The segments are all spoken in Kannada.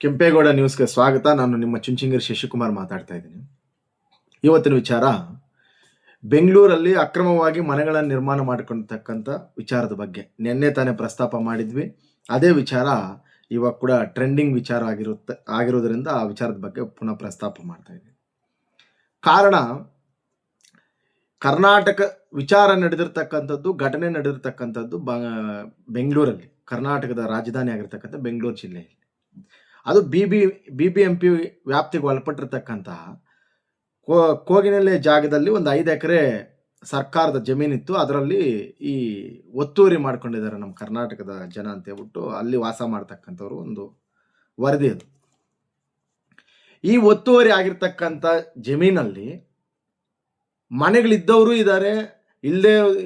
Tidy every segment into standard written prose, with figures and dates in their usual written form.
ಕೆಂಪೇಗೌಡ ನ್ಯೂಸ್ಗೆ ಸ್ವಾಗತ. ನಾನು ನಿಮ್ಮ ಚುಂಚನಗಿರಿ ಶಶಿಕುಮಾರ್ ಮಾತಾಡ್ತಾ ಇದ್ದೀನಿ. ಇವತ್ತಿನ ವಿಚಾರ, ಬೆಂಗಳೂರಲ್ಲಿ ಅಕ್ರಮವಾಗಿ ಮನೆಗಳನ್ನು ನಿರ್ಮಾಣ ಮಾಡಿಕೊಂಡಿರ್ತಕ್ಕಂಥ ವಿಚಾರದ ಬಗ್ಗೆ ನಿನ್ನೆ ತಾನೇ ಪ್ರಸ್ತಾಪ ಮಾಡಿದ್ವಿ. ಅದೇ ವಿಚಾರ ಇವಾಗ ಕೂಡ ಟ್ರೆಂಡಿಂಗ್ ವಿಚಾರ ಆಗಿರೋದ್ರಿಂದ ಆ ವಿಚಾರದ ಬಗ್ಗೆ ಪುನಃ ಪ್ರಸ್ತಾಪ ಮಾಡ್ತಾ ಇದ್ದೀನಿ. ಕಾರಣ, ಕರ್ನಾಟಕ ವಿಚಾರ ನಡೆದಿರ್ತಕ್ಕಂಥದ್ದು, ಘಟನೆ ನಡೆದಿರ್ತಕ್ಕಂಥದ್ದು ಬೆಂಗಳೂರಲ್ಲಿ, ಕರ್ನಾಟಕದ ರಾಜಧಾನಿ ಆಗಿರ್ತಕ್ಕಂಥ ಬೆಂಗಳೂರು ಜಿಲ್ಲೆಯಲ್ಲಿ. ಅದು BBMP ವ್ಯಾಪ್ತಿಗೆ ಒಳಪಟ್ಟಿರ್ತಕ್ಕಂತಹ ಕೋಗಿನಲ್ಲೆ ಜಾಗದಲ್ಲಿ ಒಂದು 5 ಎಕರೆ ಸರ್ಕಾರದ ಜಮೀನಿತ್ತು. ಅದರಲ್ಲಿ ಈ ಒತ್ತುವರಿ ಮಾಡ್ಕೊಂಡಿದ್ದಾರೆ ನಮ್ಮ ಕರ್ನಾಟಕದ ಜನ ಅಂತ ಹೇಳ್ಬಿಟ್ಟು ಅಲ್ಲಿ ವಾಸ ಮಾಡ್ತಕ್ಕಂಥವ್ರು ಒಂದು ವರದಿ. ಅದು ಈ ಒತ್ತುವರಿ ಆಗಿರ್ತಕ್ಕಂಥ ಜಮೀನಲ್ಲಿ ಮನೆಗಳಿದ್ದವರು ಇದ್ದಾರೆ,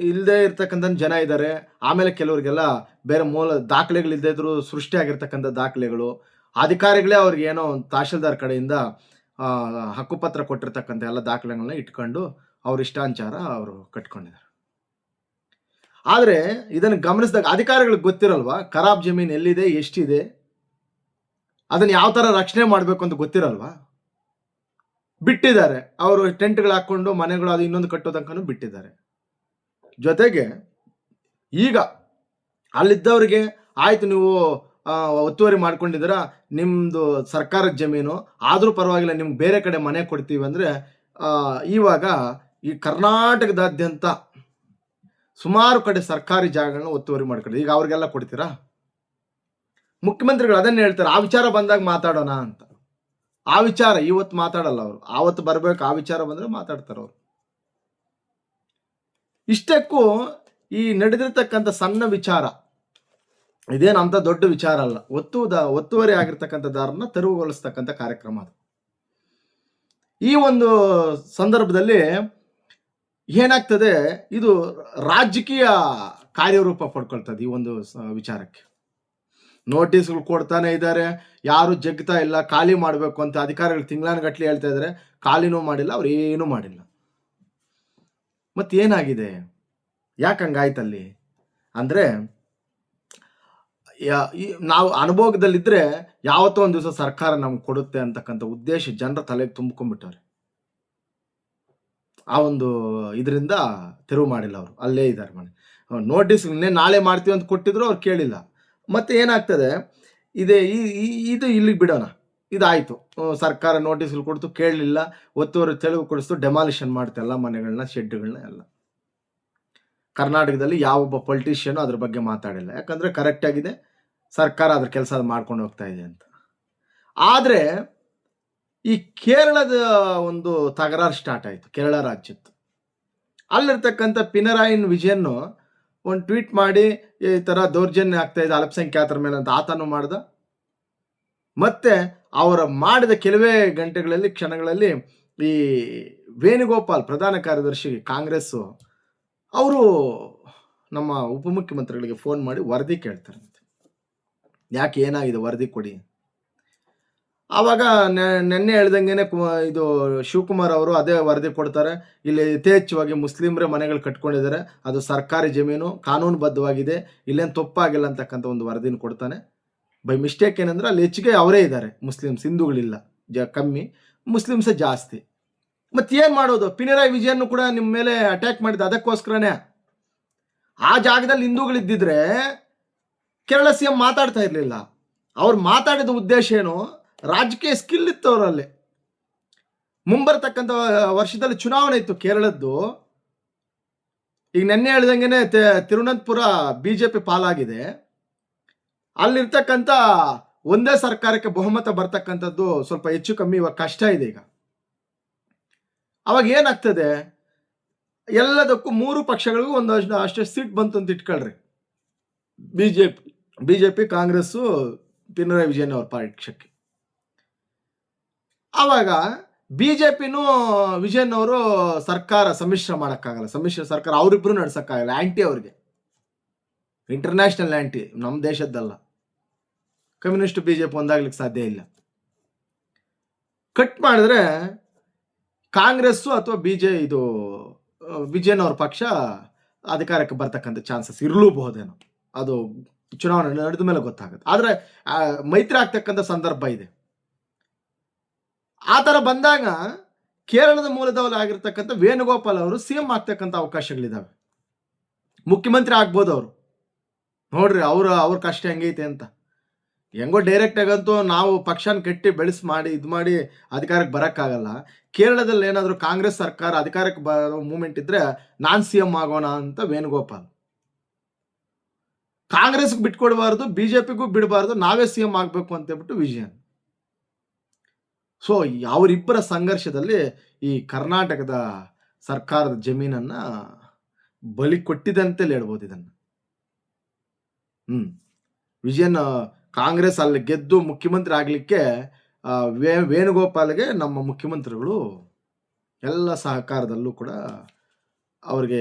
ಇಲ್ಲದೆ ಇರ್ತಕ್ಕಂಥ ಜನ ಇದ್ದಾರೆ. ಆಮೇಲೆ ಕೆಲವರಿಗೆಲ್ಲ ಬೇರೆ ಮೂಲ ದಾಖಲೆಗಳಿಲ್ಲದೆ ಇದ್ರು ಸೃಷ್ಟಿ ಆಗಿರ್ತಕ್ಕಂಥ ದಾಖಲೆಗಳು, ಅಧಿಕಾರಿಗಳೇ ಅವ್ರಿಗೆ ಏನೋ ಒಂದು ತಹಶೀಲ್ದಾರ್ ಕಡೆಯಿಂದ ಹಕ್ಕುಪತ್ರ ಕೊಟ್ಟಿರ್ತಕ್ಕಂಥ ಎಲ್ಲ ದಾಖಲೆಗಳನ್ನ ಇಟ್ಕೊಂಡು ಅವ್ರ ಇಷ್ಟಾನುಸಾರ ಅವರು ಕಟ್ಕೊಂಡಿದ್ದಾರೆ. ಆದರೆ ಇದನ್ನು ಗಮನಿಸಿದಾಗ ಅಧಿಕಾರಿಗಳಿಗೆ ಗೊತ್ತಿರಲ್ವಾ ಖರಾಬ್ ಜಮೀನು ಎಲ್ಲಿದೆ, ಎಷ್ಟಿದೆ, ಅದನ್ನು ಯಾವ ಥರ ರಕ್ಷಣೆ ಮಾಡಬೇಕು ಅಂತ ಗೊತ್ತಿರಲ್ವಾ? ಬಿಟ್ಟಿದ್ದಾರೆ. ಅವರು ಟೆಂಟ್ಗಳು ಹಾಕ್ಕೊಂಡು ಮನೆಗಳು ಅದು ಇನ್ನೊಂದು ಕಟ್ಟೋದಕ್ಕೂ ಬಿಟ್ಟಿದ್ದಾರೆ. ಜೊತೆಗೆ ಈಗ ಅಲ್ಲಿದ್ದವರಿಗೆ ಆಯ್ತು, ನೀವು ಒತ್ತುವರಿ ಮಾಡ್ಕೊಂಡಿದ್ದೀರಾ, ನಿಮ್ಮದು ಸರ್ಕಾರದ ಜಮೀನು ಆದರೂ ಪರವಾಗಿಲ್ಲ, ನಿಮ್ಗೆ ಬೇರೆ ಕಡೆ ಮನೆ ಕೊಡ್ತೀವಿ ಅಂದರೆ ಇವಾಗ ಈ ಕರ್ನಾಟಕದಾದ್ಯಂತ ಸುಮಾರು ಕಡೆ ಸರ್ಕಾರಿ ಜಾಗಗಳನ್ನ ಒತ್ತುವರಿ ಮಾಡ್ಕೊಂಡಿದ್ದೀವಿ. ಈಗ ಅವ್ರಿಗೆಲ್ಲ ಕೊಡ್ತೀರಾ? ಮುಖ್ಯಮಂತ್ರಿಗಳು ಅದನ್ನೇ ಹೇಳ್ತಾರೆ, ಆ ವಿಚಾರ ಬಂದಾಗ ಮಾತಾಡೋಣ ಅಂತ. ಆ ವಿಚಾರ ಇವತ್ತು ಮಾತಾಡಲ್ಲ ಅವರು, ಆವತ್ತು ಬರಬೇಕು. ಆ ವಿಚಾರ ಬಂದರೆ ಮಾತಾಡ್ತಾರೆ ಅವರು. ಇಷ್ಟಕ್ಕೂ ಈ ನಡೆದಿರ್ತಕ್ಕಂಥ ಸಣ್ಣ ವಿಚಾರ ಇದೇನು ಅಂತ ದೊಡ್ಡ ವಿಚಾರ ಅಲ್ಲ. ಒತ್ತುವರಿ ಆಗಿರ್ತಕ್ಕಂಥ ದಾರನ್ನ ತೆರವುಗೊಳಿಸ್ತಕ್ಕಂಥ ಕಾರ್ಯಕ್ರಮ ಅದು. ಈ ಒಂದು ಸಂದರ್ಭದಲ್ಲಿ ಏನಾಗ್ತದೆ, ಇದು ರಾಜಕೀಯ ಕಾರ್ಯರೂಪ ಪಡ್ಕೊಳ್ತದೆ. ಈ ಒಂದು ವಿಚಾರಕ್ಕೆ ನೋಟಿಸ್ಗಳು ಕೊಡ್ತಾನೆ ಇದ್ದಾರೆ, ಯಾರು ಜಗ್ತಾ ಇಲ್ಲ. ಖಾಲಿ ಮಾಡಬೇಕು ಅಂತ ಅಧಿಕಾರಿಗಳು ತಿಂಗಳಾನುಗಟ್ಲೆ ಹೇಳ್ತಾ ಇದ್ದಾರೆ, ಖಾಲಿನೂ ಮಾಡಿಲ್ಲ, ಅವ್ರು ಏನೂ ಮಾಡಿಲ್ಲ. ಮತ್ತೇನಾಗಿದೆ, ಯಾಕೆ ಹಂಗಾಯ್ತಲ್ಲಿ ಅಂದರೆ, ನಾವು ಅನುಭೋಗದಲ್ಲಿದ್ದರೆ ಯಾವತ್ತೋ ಒಂದು ದಿವಸ ಸರ್ಕಾರ ನಮ್ಗೆ ಕೊಡುತ್ತೆ ಅಂತಕ್ಕಂಥ ಉದ್ದೇಶ ಜನರ ತಲೆಗೆ ತುಂಬಿಕೊಂಡ್ಬಿಟ್ಟವ್ರೆ. ಆ ಒಂದು ಇದರಿಂದ ತೆರವು ಮಾಡಿಲ್ಲ ಅವರು, ಅಲ್ಲೇ ಇದ್ದಾರೆ ಮನೆ. ನೋಟಿಸ್ ನಾಳೆ ಮಾಡ್ತೀವಿ ಅಂತ ಕೊಟ್ಟಿದ್ರು, ಅವ್ರು ಕೇಳಿಲ್ಲ. ಮತ್ತೆ ಏನಾಗ್ತದೆ, ಇದು ಇಲ್ಲಿಗೆ ಬಿಡೋಣ, ಇದಾಯಿತು, ಸರ್ಕಾರ ನೋಟಿಸ್ಗಳು ಕೊಡ್ತು, ಕೇಳಲಿಲ್ಲ, ಒತ್ತುವರಿ ತೆರವುಗೊಳಿಸ್ತು, ಡೆಮಾಲಿಷನ್ ಮಾಡ್ತಾ ಎಲ್ಲ ಮನೆಗಳನ್ನ, ಶೆಡ್ಗಳನ್ನ ಎಲ್ಲ. ಕರ್ನಾಟಕದಲ್ಲಿ ಯಾವೊಬ್ಬ ಪೊಲಿಟಿಷಿಯನ್ ಅದ್ರ ಬಗ್ಗೆ ಮಾತಾಡಿಲ್ಲ, ಯಾಕಂದರೆ ಕರೆಕ್ಟಾಗಿದೆ, ಸರ್ಕಾರ ಅದ್ರ ಕೆಲಸ ಮಾಡ್ಕೊಂಡು ಹೋಗ್ತಾ ಇದೆ ಅಂತ. ಆದರೆ ಈ ಕೇರಳದ ಒಂದು ತಕರಾರು ಸ್ಟಾರ್ಟ್ ಆಯಿತು, ಕೇರಳ ರಾಜ್ಯದ್ದು. ಅಲ್ಲಿರ್ತಕ್ಕಂಥ ಪಿನರಾಯಿ ವಿಜಯನ್ ಒಂದು ಟ್ವೀಟ್ ಮಾಡಿ ಈ ಥರ ದೌರ್ಜನ್ಯ ಆಗ್ತಾ ಇದೆ ಅಲ್ಪಸಂಖ್ಯಾತರ ಮೇಲೆ ಅಂತ ಆತನು ಮಾಡ್ದ. ಮತ್ತೆ ಅವರ ಮಾಡಿದ ಕೆಲವೇ ಗಂಟೆಗಳಲ್ಲಿ, ಕ್ಷಣಗಳಲ್ಲಿ ಈ ವೇಣುಗೋಪಾಲ್ ಪ್ರಧಾನ ಕಾರ್ಯದರ್ಶಿ ಕಾಂಗ್ರೆಸ್ಸು ಅವರು ನಮ್ಮ ಉಪಮುಖ್ಯಮಂತ್ರಿಗಳಿಗೆ ಫೋನ್ ಮಾಡಿ ವರದಿ ಕೇಳ್ತಾರಂತೆ. ಯಾಕೆ, ಏನಾಗಿದೆ, ವರದಿ ಕೊಡಿ. ಆವಾಗ ನೆನ್ನೆ ಹೇಳ್ದಂಗೆ ಇದು ಶಿವಕುಮಾರ್ ಅವರು ಅದೇ ವರದಿ ಕೊಡ್ತಾರೆ. ಇಲ್ಲಿ ಯಥೇಚ್ಛವಾಗಿ ಮುಸ್ಲಿಮ್ರೇ ಮನೆಗಳು ಕಟ್ಕೊಂಡಿದ್ದಾರೆ, ಅದು ಸರ್ಕಾರಿ ಜಮೀನು, ಕಾನೂನುಬದ್ಧವಾಗಿದೆ, ಇಲ್ಲೇನು ತಪ್ಪಾಗಿಲ್ಲ ಅಂತಕ್ಕಂಥ ಒಂದು ವರದಿನ ಕೊಡ್ತಾನೆ. ಬೈ ಮಿಸ್ಟೇಕ್ ಏನಂದ್ರೆ ಅಲ್ಲಿ ಹೆಚ್ಚಿಗೆ ಅವರೇ ಇದ್ದಾರೆ, ಮುಸ್ಲಿಮ್ಸ್, ಹಿಂದೂಗಳಿಲ್ಲ, ಕಮ್ಮಿ, ಮುಸ್ಲಿಮ್ಸೇ ಜಾಸ್ತಿ. ಮತ್ತೇನು ಮಾಡೋದು? ಪಿನರಾಯಿ ವಿಜಯನ್ ಕೂಡ ನಿಮ್ಮ ಮೇಲೆ ಅಟ್ಯಾಕ್ ಮಾಡಿದ ಅದಕ್ಕೋಸ್ಕರನೇ. ಆ ಜಾಗದಲ್ಲಿ ಹಿಂದೂಗಳಿದ್ದಿದ್ರೆ ಕೇರಳ CM ಮಾತಾಡ್ತಾ ಇರಲಿಲ್ಲ. ಅವ್ರು ಮಾತಾಡಿದ ಉದ್ದೇಶ ಏನು, ರಾಜಕೀಯ ಸ್ಕಿಲ್ ಇತ್ತು ಅವರಲ್ಲಿ. ಮುಂಬರ್ತಕ್ಕಂಥ ವರ್ಷದಲ್ಲಿ ಚುನಾವಣೆ ಇತ್ತು ಕೇರಳದ್ದು. ಈಗ ನೆನ್ನೆ ಹೇಳ್ದಂಗೆ ತಿರುವನಂತಪುರ BJP ಪಾಲಾಗಿದೆ. ಅಲ್ಲಿರ್ತಕ್ಕಂಥ ಒಂದೇ ಸರ್ಕಾರಕ್ಕೆ ಬಹುಮತ ಬರ್ತಕ್ಕಂಥದ್ದು ಸ್ವಲ್ಪ ಹೆಚ್ಚು ಕಮ್ಮಿ ಇವಾಗ ಕಷ್ಟ ಇದೆ. ಈಗ ಅವಾಗ ಏನಾಗ್ತದೆ, ಎಲ್ಲದಕ್ಕೂ 3 ಪಕ್ಷಗಳಿಗೂ ಅಷ್ಟೇ ಸೀಟ್ ಬಂತು ಅಂತ ಇಟ್ಕೊಳ್ರಿ. BJP, ಕಾಂಗ್ರೆಸ್ಸು, ಪಿನರಾಯಿ ವಿಜಯನ್ ಅವ್ರ ಪಕ್ಷಕ್ಕೆ. ಆವಾಗ BJPನೂ ವಿಜಯನ್ ಅವರು ಸರ್ಕಾರ ಸಮ್ಮಿಶ್ರ ಮಾಡೋಕ್ಕಾಗಲ್ಲ, ಸಮ್ಮಿಶ್ರ ಸರ್ಕಾರ ಅವರಿಬ್ಬರು ನಡೆಸೋಕ್ಕಾಗಲ್ಲ. ಆ್ಯಂಟಿ ಅವ್ರಿಗೆ, ಇಂಟರ್ನ್ಯಾಷನಲ್ ಆ್ಯಂಟಿ, ನಮ್ಮ ದೇಶದ್ದಲ್ಲ. ಕಮ್ಯುನಿಸ್ಟ್ BJP ಒಂದಾಗ್ಲಿಕ್ಕೆ ಸಾಧ್ಯ ಇಲ್ಲ. ಕಟ್ ಮಾಡಿದ್ರೆ ಕಾಂಗ್ರೆಸ್ಸು ಅಥವಾ ವಿಜಯನ್ ಅವ್ರ ಪಕ್ಷ ಅಧಿಕಾರಕ್ಕೆ ಬರ್ತಕ್ಕಂಥ ಚಾನ್ಸಸ್ ಇರಲೂಬಹುದೇನೋ, ಅದು ಚುನಾವಣೆ ನಡೆದ ಮೇಲೆ ಗೊತ್ತಾಗುತ್ತೆ. ಆದರೆ ಮೈತ್ರಿ ಆಗ್ತಕ್ಕಂಥ ಸಂದರ್ಭ ಇದೆ. ಆ ಥರ ಬಂದಾಗ ಕೇರಳದ ಮೂಲದವರಾಗಿರ್ತಕ್ಕಂಥ ವೇಣುಗೋಪಾಲ್ ಅವರು ಸಿಎಂ ಆಗ್ತಕ್ಕಂಥ ಅವಕಾಶಗಳಿದ್ದಾವೆ. ಮುಖ್ಯಮಂತ್ರಿ ಆಗ್ಬೋದು ಅವರು. ನೋಡ್ರಿ ಅವ್ರ ಕಷ್ಟ ಹೆಂಗೈತೆ ಅಂತ. ಹೆಂಗೋ ಡೈರೆಕ್ಟ್ ಆಗಂತೂ ನಾವು ಪಕ್ಷನ ಕಟ್ಟಿ ಬೆಳೆಸಿ ಮಾಡಿ ಇದು ಮಾಡಿ ಅಧಿಕಾರಕ್ಕೆ ಬರೋಕ್ಕಾಗಲ್ಲ. ಕೇರಳದಲ್ಲಿ ಏನಾದರೂ ಕಾಂಗ್ರೆಸ್ ಸರ್ಕಾರ ಅಧಿಕಾರಕ್ಕೆ ಬರೋ ಮೂಮೆಂಟ್ ಇದ್ರೆ ನಾನು ಸಿಎಂ ಆಗೋಣ ಅಂತ ವೇಣುಗೋಪಾಲ್. ಕಾಂಗ್ರೆಸ್ಗೆ ಬಿಟ್ಕೊಡ್ಬಾರ್ದು, ಬಿಜೆಪಿಗೂ ಬಿಡಬಾರ್ದು, ನಾವೇ ಸಿಎಂ ಆಗಬೇಕು ಅಂತ ಹೇಳ್ಬಿಟ್ಟು ವಿಷನ್. ಸೊ ಅವರಿಬ್ಬರ ಸಂಘರ್ಷದಲ್ಲಿ ಈ ಕರ್ನಾಟಕದ ಸರ್ಕಾರದ ಜಮೀನನ್ನ ಬಲಿ ಕೊಟ್ಟಿದೆ ಅಂತಲೇ ಹೇಳ್ಬೋದು ಇದನ್ನು. ವಿಜಯನ್ ಕಾಂಗ್ರೆಸ್ ಅಲ್ಲಿ ಗೆದ್ದು ಮುಖ್ಯಮಂತ್ರಿ ಆಗಲಿಕ್ಕೆ ವೇಣುಗೋಪಾಲ್ಗೆ ನಮ್ಮ ಮುಖ್ಯಮಂತ್ರಿಗಳು ಎಲ್ಲ ಸಹಕಾರದಲ್ಲೂ ಕೂಡ ಅವ್ರಿಗೆ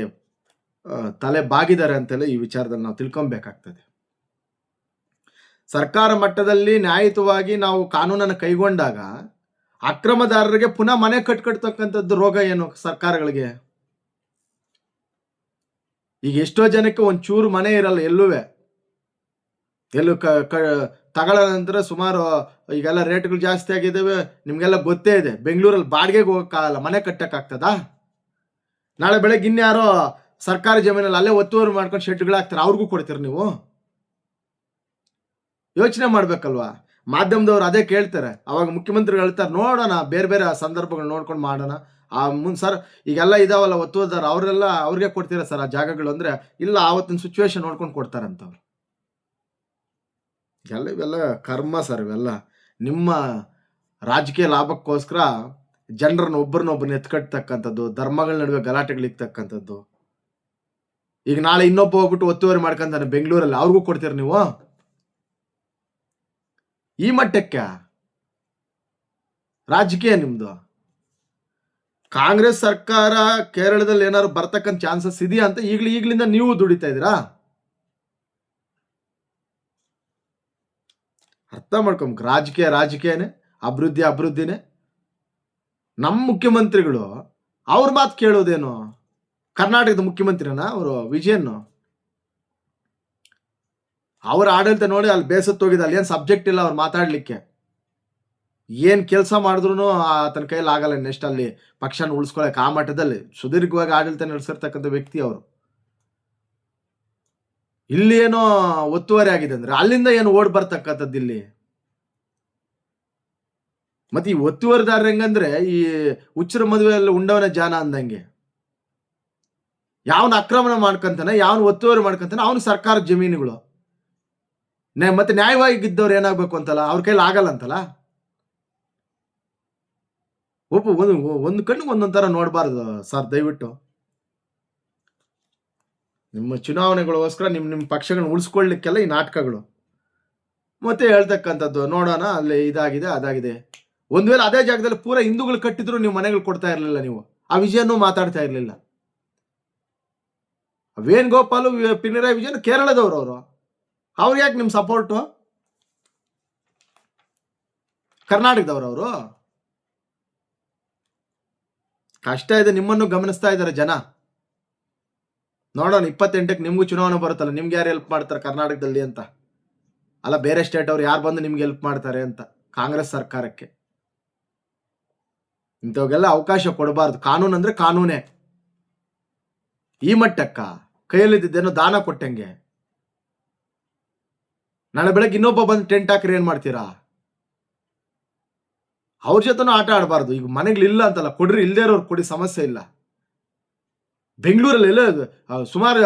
ತಲೆ ಬಾಗಿದ್ದಾರೆ ಅಂತೆಲ್ಲ ಈ ವಿಚಾರದಲ್ಲಿ ನಾವು ತಿಳ್ಕೊಬೇಕಾಗ್ತದೆ. ಸರ್ಕಾರ ಮಟ್ಟದಲ್ಲಿ ನ್ಯಾಯಯುತವಾಗಿ ನಾವು ಕಾನೂನನ್ನು ಕೈಗೊಂಡಾಗ ಅಕ್ರಮದಾರರಿಗೆ ಪುನಃ ಮನೆ ಕಟ್ಕಟ್ತಕ್ಕಂಥದ್ದು ರೋಗ ಏನು ಸರ್ಕಾರಗಳಿಗೆ? ಈಗ ಎಷ್ಟೋ ಜನಕ್ಕೆ ಒಂಚೂರು ಮನೆ ಇರಲ್ಲ, ಎಲ್ಲೂ ತಗೊಳ್ಳೋ ನಂತರ ಸುಮಾರು ಈಗೆಲ್ಲ ರೇಟ್ಗಳು ಜಾಸ್ತಿ ಆಗಿದ್ದಾವೆ, ನಿಮಗೆಲ್ಲ ಗೊತ್ತೇ ಇದೆ. ಬೆಂಗಳೂರಲ್ಲಿ ಬಾಡಿಗೆಗೆ ಹೋಗೋಕ್ಕಾಗಲ್ಲ, ಮನೆ ಕಟ್ಟಕ್ಕಾಗ್ತದಾ? ನಾಳೆ ಬೆಳಗ್ಗೆ ಇನ್ಯಾರೋ ಸರ್ಕಾರಿ ಜಮೀನಲ್ಲಿ ಅಲ್ಲೇ ಒತ್ತುವರಿ ಮಾಡ್ಕೊಂಡು ಶೆಡ್ಗಳಾಗ್ತಾರೆ, ಅವ್ರಿಗೂ ಕೊಡ್ತೀರಿ ನೀವು? ಯೋಚನೆ ಮಾಡ್ಬೇಕಲ್ವಾ? ಮಾಧ್ಯಮದವ್ರು ಅದೇ ಕೇಳ್ತಾರೆ. ಅವಾಗ ಮುಖ್ಯಮಂತ್ರಿಗಳು ಹೇಳ್ತಾರೆ, ನೋಡೋಣ ಬೇರೆ ಬೇರೆ ಸಂದರ್ಭಗಳು ನೋಡ್ಕೊಂಡು ಮಾಡೋಣ. ಸರ್ ಈಗೆಲ್ಲ ಇದಾವಲ್ಲ ಒತ್ತುವರಿದಾರ, ಅವರೆಲ್ಲ ಅವ್ರಿಗೆ ಕೊಡ್ತೀರಾ ಸರ್ ಆ ಜಾಗಗಳು ಅಂದ್ರೆ, ಇಲ್ಲ ಆವತ್ತಿನ ಸಿಚುವೇಶನ್ ನೋಡ್ಕೊಂಡು ಕೊಡ್ತಾರಂತವ್ರು. ಇವೆಲ್ಲ ಕರ್ಮ ಸರ್. ಇವೆಲ್ಲ ನಿಮ್ಮ ರಾಜಕೀಯ ಲಾಭಕ್ಕೋಸ್ಕರ ಜನರನ್ನ ಒಬ್ಬರನ್ನೊಬ್ಬರನ್ನ ಎತ್ಕಟ್ಟತಕ್ಕಂಥದ್ದು, ಧರ್ಮಗಳ ನಡುವೆ ಗಲಾಟೆಗಳಿರ್ತಕ್ಕಂಥದ್ದು. ಈಗ ನಾಳೆ ಇನ್ನೊಬ್ಬ ಹೋಗ್ಬಿಟ್ಟು ಒತ್ತುವರಿ ಮಾಡ್ಕೊಂತಾನೆ ಬೆಂಗಳೂರಲ್ಲಿ, ಅವ್ರಿಗೂ ಕೊಡ್ತೀರ ನೀವು? ಈ ಮಟ್ಟಕ್ಕೆ ರಾಜಕೀಯ ನಿಮ್ದು. ಕಾಂಗ್ರೆಸ್ ಸರ್ಕಾರ ಕೇರಳದಲ್ಲಿ ಏನಾದ್ರು ಬರ್ತಕ್ಕಂಥ ಚಾನ್ಸಸ್ ಇದೆಯಾ ಅಂತ ಈಗಲಿಂದ ನೀವು ದುಡಿತಾ ಇದ್ದೀರಾ? ಅರ್ಥ ಮಾಡ್ಕೊಬೇಕು. ರಾಜಕೀಯನೇ, ಅಭಿವೃದ್ಧಿನೇ. ನಮ್ಮ ಮುಖ್ಯಮಂತ್ರಿಗಳು ಅವ್ರ ಮಾತು ಕೇಳೋದೇನು? ಕರ್ನಾಟಕದ ಮುಖ್ಯಮಂತ್ರಿನ ಅವರು ವಿಜಯನ್, ಅವ್ರ ಆಡಳಿತ ನೋಡಿ ಅಲ್ಲಿ ಬೇಸತ್ತೋಗಿದೆ. ಅಲ್ಲಿ ಏನು ಸಬ್ಜೆಕ್ಟ್ ಇಲ್ಲ ಅವ್ರು ಮಾತಾಡ್ಲಿಕ್ಕೆ. ಏನು ಕೆಲಸ ಮಾಡಿದ್ರು ಆತನ ಕೈಯಲ್ಲಿ ಆಗಲ್ಲ ನೆಕ್ಸ್ಟ್ ಅಲ್ಲಿ ಪಕ್ಷನ ಉಳಿಸ್ಕೊಳಕ್ಕೆ. ಆ ಮಟ್ಟದಲ್ಲಿ ಸುದೀರ್ಘವಾಗಿ ಆಡಳಿತ ನಡೆಸಿರ್ತಕ್ಕಂಥ ವ್ಯಕ್ತಿ ಅವರು. ಇಲ್ಲಿ ಏನೋ ಒತ್ತುವರಿ ಆಗಿದೆ ಅಂದ್ರೆ ಅಲ್ಲಿಂದ ಏನು ಓಡ್ ಬರ್ತಕ್ಕಂಥದ್ದು ಇಲ್ಲಿ. ಮತ್ತೆ ಈ ಒತ್ತುವರಿದಾರ ಹೆಂಗಂದ್ರೆ ಈ ಹುಚ್ಚರ ಮದುವೆಯಲ್ಲಿ ಉಂಡವನ ಜಾನ ಅಂದಂಗೆ, ಯಾವನ ಆಕ್ರಮಣ ಮಾಡ್ಕೊಂತಾನೆ, ಯಾವನ ಒತ್ತುವರಿ ಮಾಡ್ಕೊಂತಾನೆ ಅವನು ಸರ್ಕಾರದ ಜಮೀನುಗಳು. ಮತ್ತೆ ನ್ಯಾಯವಾಗಿದ್ದವ್ರು ಏನಾಗಬೇಕು ಅಂತಲ್ಲ, ಅವ್ರ ಕೈಲಿ ಆಗಲ್ಲ ಅಂತಲ್ಲ. ಒಂದು ಕಣ್ಣಿಗೆ ಒಂದೊಂದು ಥರ ನೋಡಬಾರ್ದು ಸರ್. ದಯವಿಟ್ಟು ನಿಮ್ಮ ಚುನಾವಣೆಗಳಿಗೋಸ್ಕರ ನಿಮ್ಮ ಪಕ್ಷಗಳನ್ನ ಉಳಿಸ್ಕೊಳ್ಳಿಕ್ಕೆಲ್ಲ ಈ ನಾಟಕಗಳು. ಮತ್ತೆ ಹೇಳ್ತಕ್ಕಂಥದ್ದು ನೋಡೋಣ ಅಲ್ಲಿ ಇದಾಗಿದೆ ಅದಾಗಿದೆ. ಒಂದು ವೇಳೆ ಅದೇ ಜಾಗದಲ್ಲಿ ಪೂರ ಹಿಂದೂಗಳು ಕಟ್ಟಿದ್ರು ನೀವು ಮನೆಗಳು ಕೊಡ್ತಾ ಇರಲಿಲ್ಲ, ನೀವು ಆ ವಿಜಯನೂ ಮಾತಾಡ್ತಾ ಇರಲಿಲ್ಲ. ವೇಣುಗೋಪಾಲು ಪಿನರಾಯಿ ವಿಜಯನ್ ಕೇರಳದವರು, ಅವ್ರಿಗೆ ಯಾಕೆ ನಿಮ್ಮ ಸಪೋರ್ಟು? ಕರ್ನಾಟಕದವರು ಕಷ್ಟ ಇದೆ, ನಿಮ್ಮನ್ನು ಗಮನಿಸ್ತಾ ಇದ್ದಾರೆ ಜನ. ನೋಡೋಣ 28ಕ್ಕೆ ನಿಮ್ಗೂ ಚುನಾವಣೆ ಬರುತ್ತಲ್ಲ, ನಿಮ್ಗೆ ಯಾರು ಹೆಲ್ಪ್ ಮಾಡ್ತಾರೆ ಕರ್ನಾಟಕದಲ್ಲಿ ಅಂತ. ಅಲ್ಲ ಬೇರೆ ಸ್ಟೇಟ್ ಅವ್ರು ಯಾರು ಬಂದು ನಿಮ್ಗೆ ಹೆಲ್ಪ್ ಮಾಡ್ತಾರೆ ಅಂತ. ಕಾಂಗ್ರೆಸ್ ಸರ್ಕಾರಕ್ಕೆ ಇಂಥವಾಗೆಲ್ಲ ಅವಕಾಶ ಕೊಡಬಾರ್ದು. ಕಾನೂನು ಅಂದ್ರೆ ಕಾನೂನೇ. ಈ ಮಟ್ಟಕ್ಕ ಕೈಯಲ್ಲಿದ್ದೇನೋ ದಾನ ಕೊಟ್ಟಂಗೆ ನಾಳೆ ಬೆಳಗ್ಗೆ ಇನ್ನೊಬ್ಬ ಬಂದು ಟೆಂಟ್ ಹಾಕ್ರಿ ಏನ್ ಮಾಡ್ತೀರಾ? ಅವ್ರ ಜೊತೆನೂ ಆಟ ಆಡಬಾರ್ದು. ಈಗ ಮನೆಗಳಿಲ್ಲ ಅಂತಲ್ಲ, ಕೊಡ್ರಿ, ಇಲ್ದೇ ಇರೋರು ಕೊಡಿ, ಸಮಸ್ಯೆ ಇಲ್ಲ. ಬೆಂಗಳೂರಲ್ಲಿ ಎಲ್ಲ ಸುಮಾರು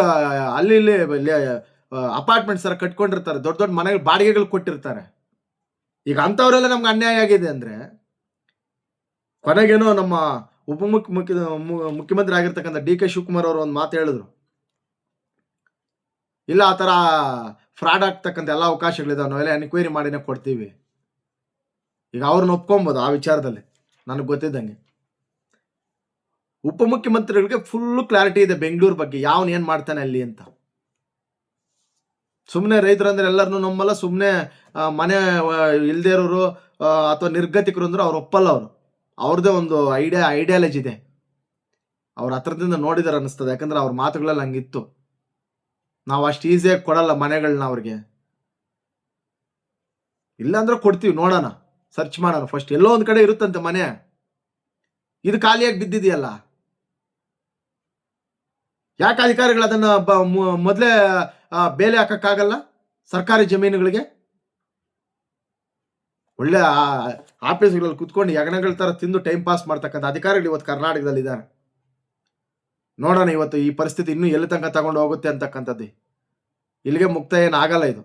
ಅಲ್ಲಿ ಇಲ್ಲಿ ಅಪಾರ್ಟ್ಮೆಂಟ್ಸ್ ತರ ಕಟ್ಕೊಂಡಿರ್ತಾರೆ, ದೊಡ್ಡ ದೊಡ್ಡ ಮನೆಗಳು ಬಾಡಿಗೆಗಳು ಕೊಟ್ಟಿರ್ತಾರೆ. ಈಗ ಅಂಥವರೆಲ್ಲ ನಮ್ಗೆ ಅನ್ಯಾಯ ಆಗಿದೆ ಅಂದ್ರೆ ಕೊನೆಗೇನೋ ನಮ್ಮ ಮುಖ್ಯಮಂತ್ರಿ ಆಗಿರ್ತಕ್ಕಂಥ ಡಿ ಕೆ ಶಿವಕುಮಾರ್ ಅವರು ಒಂದು ಮಾತು ಹೇಳಿದ್ರು, ಇಲ್ಲ ಆ ಥರ ಫ್ರಾಡ್ ಆಗ್ತಕ್ಕಂಥ ಎಲ್ಲ ಅವಕಾಶಗಳಿದಾವೆ, ನಾವೆಲ್ಲ ಎನ್ಕ್ವೈರಿ ಮಾಡಿನೇ ಕೊಡ್ತೀವಿ. ಈಗ ಅವ್ರನ್ನ ಒಪ್ಕೊಬೋದು ಆ ವಿಚಾರದಲ್ಲಿ. ನನಗೆ ಗೊತ್ತಿದ್ದಂಗೆ ಉಪಮುಖ್ಯಮಂತ್ರಿಗಳಿಗೆ ಫುಲ್ಲು ಕ್ಲಾರಿಟಿ ಇದೆ ಬೆಂಗಳೂರು ಬಗ್ಗೆ, ಯಾವನ್ ಏನ್ ಮಾಡ್ತಾನೆ ಅಲ್ಲಿ ಅಂತ. ಸುಮ್ಮನೆ ರೈತರು ಅಂದ್ರೆ ಎಲ್ಲರನ್ನೂ ನಂಬಲ್ಲ, ಸುಮ್ಮನೆ ಮನೆ ಇಲ್ದೇ ಇರೋರು ಅಥವಾ ನಿರ್ಗತಿಕರು ಅಂದ್ರೆ ಅವ್ರು ಒಪ್ಪಲ್ಲ. ಅವ್ರದ್ದೇ ಒಂದು ಐಡಿಯಾಲಜಿ ಇದೆ. ಅವ್ರ ಹತ್ರದಿಂದ ನೋಡಿದಾರೆ ಅನ್ನಿಸ್ತದೆ, ಯಾಕಂದ್ರೆ ಅವ್ರ ಮಾತುಗಳಲ್ಲಿ ಹಂಗಿತ್ತು. ನಾವು ಅಷ್ಟು ಈಸಿಯಾಗಿ ಕೊಡಲ್ಲ ಮನೆಗಳನ್ನ ಅವ್ರಿಗೆ. ಇಲ್ಲಾಂದ್ರೆ ಕೊಡ್ತೀವಿ, ನೋಡೋಣ, ಸರ್ಚ್ ಮಾಡೋಣ ಫಸ್ಟ್. ಎಲ್ಲೋ ಒಂದು ಕಡೆ ಇರುತ್ತಂತೆ ಮನೆ, ಇದು ಖಾಲಿಯಾಗಿ ಬಿದ್ದಿದೆಯಲ್ಲ. ಯಾಕೆ ಅಧಿಕಾರಿಗಳು ಅದನ್ನ ಮೊದಲೇ ಬೇಲೆ ಹಾಕಕ್ಕಾಗಲ್ಲ ಸರ್ಕಾರಿ ಜಮೀನುಗಳಿಗೆ? ಒಳ್ಳೆ ಆಫೀಸ್ಗಳಲ್ಲಿ ಕುತ್ಕೊಂಡು ಯಗಣಗಳ ತರ ತಿಂದು ಟೈಮ್ ಪಾಸ್ ಮಾಡ್ತಕ್ಕಂಥ ಅಧಿಕಾರಿಗಳು ಇವತ್ತು ಕರ್ನಾಟಕದಲ್ಲಿ ಇದ್ದಾರೆ. ನೋಡೋಣ ಇವತ್ತು ಈ ಪರಿಸ್ಥಿತಿ ಇನ್ನೂ ಎಲ್ಲಿ ತನಕ ತಗೊಂಡು ಹೋಗುತ್ತೆ ಅಂತಕ್ಕಂಥದ್ದು. ಇಲ್ಲಿಗೆ ಮುಕ್ತ ಏನಾಗಲ್ಲ ಇದು.